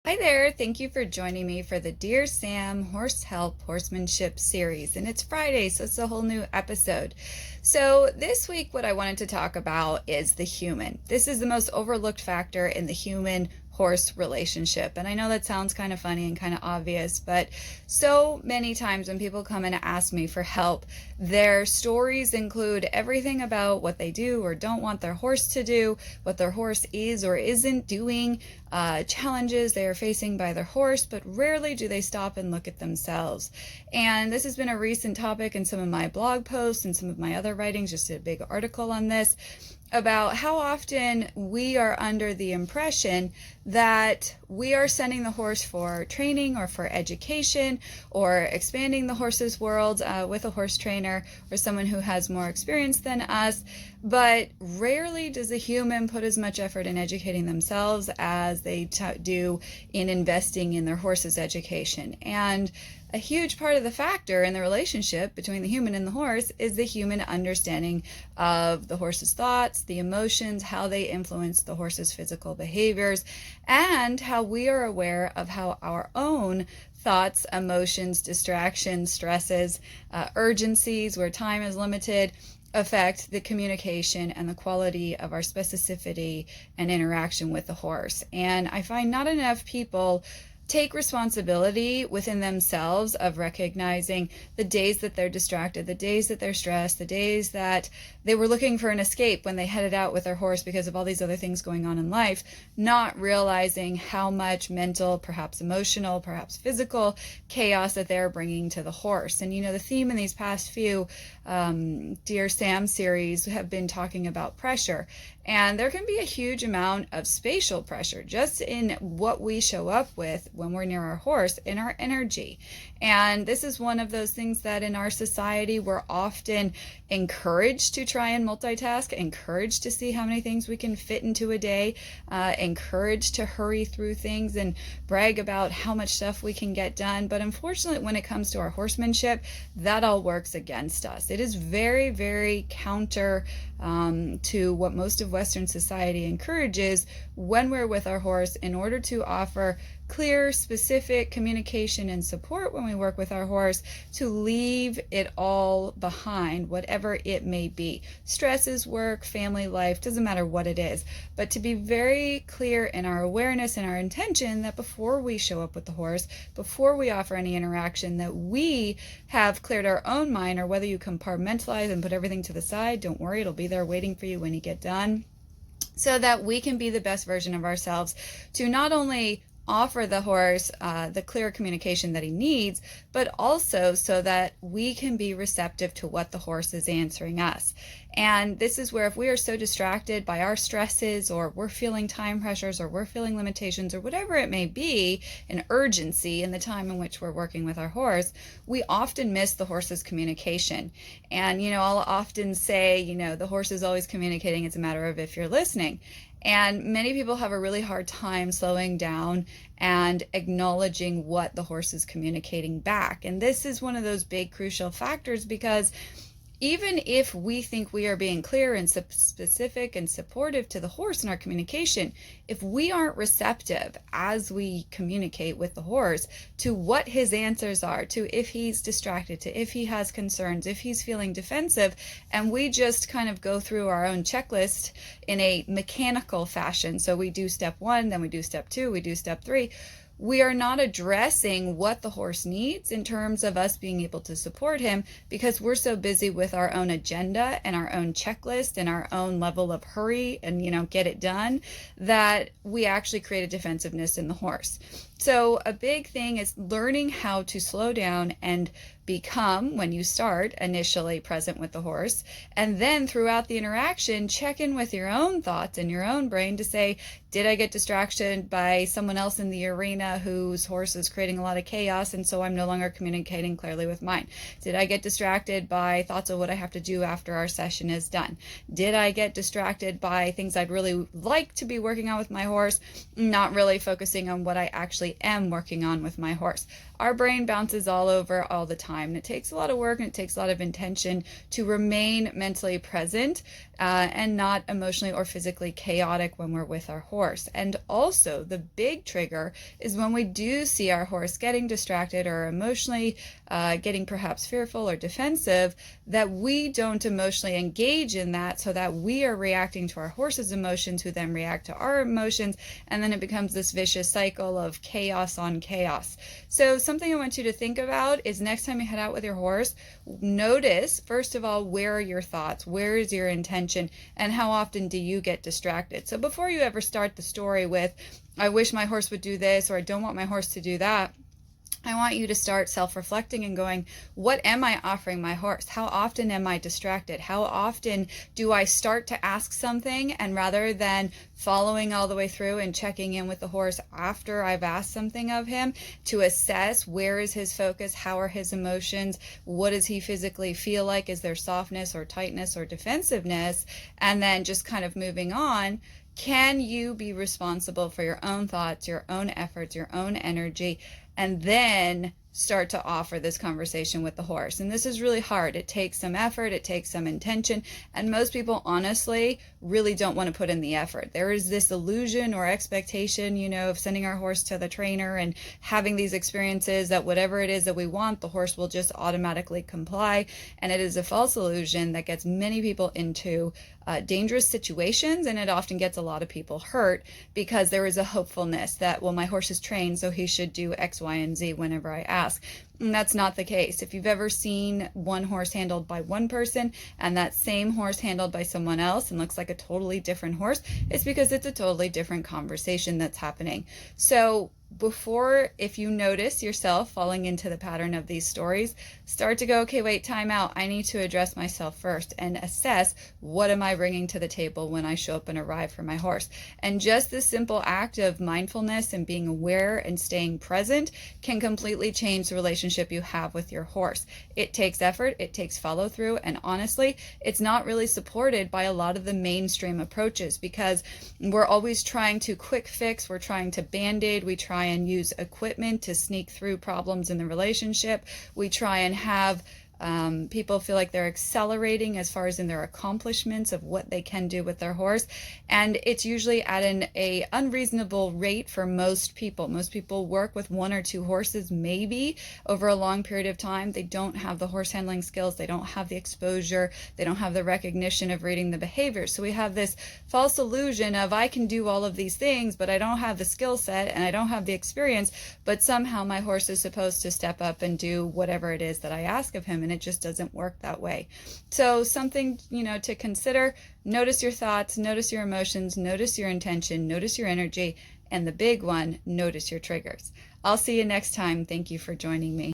Hi there, thank you for joining me for the Dear Sam Help Horsemanship Series. And it's Friday, so it's a whole new episode. So, this week, what I wanted to talk about is the human. This is the most overlooked factor in the human horse relationship. And I know that sounds kind of funny and kind of obvious, but so many times when people come in and ask me for help, their stories include everything about what they do or don't want their horse to do, what their horse is or isn't doing, challenges they are facing by their horse, but rarely do they stop and look at themselves. And this has been a recent topic in some of my blog posts and some of my other writings. Just did a big article on this about how often we are under the impression that we are sending the horse for training or for education or expanding the horse's world with a horse trainer or someone who has more experience than us. But rarely does a human put as much effort in educating themselves as they do in investing in their horse's education. And a huge part of the factor in the relationship between the human and the horse is the human understanding of the horse's thoughts, the emotions, how they influence the horse's physical behaviors, and how we are aware of how our own thoughts, emotions, distractions, stresses, urgencies where time is limited affect the communication and the quality of our specificity and interaction with the horse. And I find not enough people take responsibility within themselves of recognizing the days that they're distracted, the days that they're stressed, the days that they were looking for an escape when they headed out with their horse because of all these other things going on in life, not realizing how much mental, perhaps emotional, perhaps physical chaos that they're bringing to the horse. And the theme in these past few Dear Sam series have been talking about pressure. And there can be a huge amount of spatial pressure just in what we show up with when we're near our horse, in our energy. And this is one of those things that in our society we're often encouraged to try and multitask, encouraged to see how many things we can fit into a day, encouraged to hurry through things and brag about how much stuff we can get done. But unfortunately, when it comes to our horsemanship, that all works against us. It is very, very counter to what most of Western society encourages when we're with our horse in order to offer clear, specific communication and support when we work with our horse, to leave it all behind, whatever it may be. Stresses, work, family life, doesn't matter what it is, but to be very clear in our awareness and our intention that before we show up with the horse, before we offer any interaction, that we have cleared our own mind, or whether you compartmentalize and put everything to the side, don't worry, it'll be there waiting for you when you get done, so that we can be the best version of ourselves to not only offer the horse the clear communication that he needs, but also so that we can be receptive to what the horse is answering us. And this is where if we are so distracted by our stresses, or we're feeling time pressures, or we're feeling limitations, or whatever it may be, an urgency in the time in which we're working with our horse, we often miss the horse's communication. And, I'll often say, the horse is always communicating. It's a matter of if you're listening. And many people have a really hard time slowing down and acknowledging what the horse is communicating back. And this is one of those big crucial factors, because even if we think we are being clear and specific and supportive to the horse in our communication, if we aren't receptive as we communicate with the horse to what his answers are, to if he's distracted, to if he has concerns, if he's feeling defensive, and we just kind of go through our own checklist in a mechanical fashion, so we do step 1, then we do step 2, we do step 3, we are not addressing what the horse needs in terms of us being able to support him, because we're so busy with our own agenda and our own checklist and our own level of hurry and, get it done, that we actually create a defensiveness in the horse. So a big thing is learning how to slow down and become, when you start, initially present with the horse, and then throughout the interaction, check in with your own thoughts and your own brain to say, did I get distracted by someone else in the arena whose horse is creating a lot of chaos, and so I'm no longer communicating clearly with mine? Did I get distracted by thoughts of what I have to do after our session is done? Did I get distracted by things I'd really like to be working on with my horse, not really focusing on what I actually am working on with my horse? Our brain bounces all over all the time. time. And it takes a lot of work and it takes a lot of intention to remain mentally present and not emotionally or physically chaotic when we're with our horse. And also, the big trigger is when we do see our horse getting distracted or emotionally getting perhaps fearful or defensive, that we don't emotionally engage in that so that we are reacting to our horse's emotions, who then react to our emotions, and then it becomes this vicious cycle of chaos on chaos. So something I want you to think about is next time you head out with your horse, notice, first of all, where are your thoughts? Where is your intention? And how often do you get distracted? So before you ever start the story with, I wish my horse would do this, or I don't want my horse to do that, I want you to start self-reflecting and going, what am I offering my horse? How often am I distracted? How often do I start to ask something, and rather than following all the way through and checking in with the horse after I've asked something of him to assess where is his focus, how are his emotions, what does he physically feel like, is there softness or tightness or defensiveness, and then just kind of moving on, can you be responsible for your own thoughts, your own efforts, your own energy, and then start to offer this conversation with the horse? And this is really hard. It takes some effort, it takes some intention, and most people honestly really don't want to put in the effort. There is this illusion or expectation, of sending our horse to the trainer and having these experiences that whatever it is that we want, the horse will just automatically comply. And it is a false illusion that gets many people into dangerous situations, and it often gets a lot of people hurt because there is a hopefulness that, well, my horse is trained, so he should do X, Y, and Z whenever I ask. And that's not the case. If you've ever seen one horse handled by one person and that same horse handled by someone else and looks like a totally different horse, it's because it's a totally different conversation that's happening. So before, if you notice yourself falling into the pattern of these stories, start to go, okay, wait, time out. I need to address myself first and assess, what am I bringing to the table when I show up and arrive for my horse? And just this simple act of mindfulness and being aware and staying present can completely change the relationship you have with your horse. It takes effort, it takes follow through, and honestly, it's not really supported by a lot of the mainstream approaches, because we're always trying to quick fix, we're trying to band-aid, we try and use equipment to sneak through problems in the relationship. We try and have people feel like they're accelerating as far as in their accomplishments of what they can do with their horse, and it's usually at an unreasonable rate for most people. Most people work with one or two horses maybe over a long period of time. They don't have the horse handling skills, they don't have the exposure, they don't have the recognition of reading the behavior. So we have this false illusion of, I can do all of these things, but I don't have the skill set and I don't have the experience, but somehow my horse is supposed to step up and do whatever it is that I ask of him, and it just doesn't work that way. So something, to consider: notice your thoughts, notice your emotions, notice your intention, notice your energy, and the big one, notice your triggers. I'll see you next time. Thank you for joining me.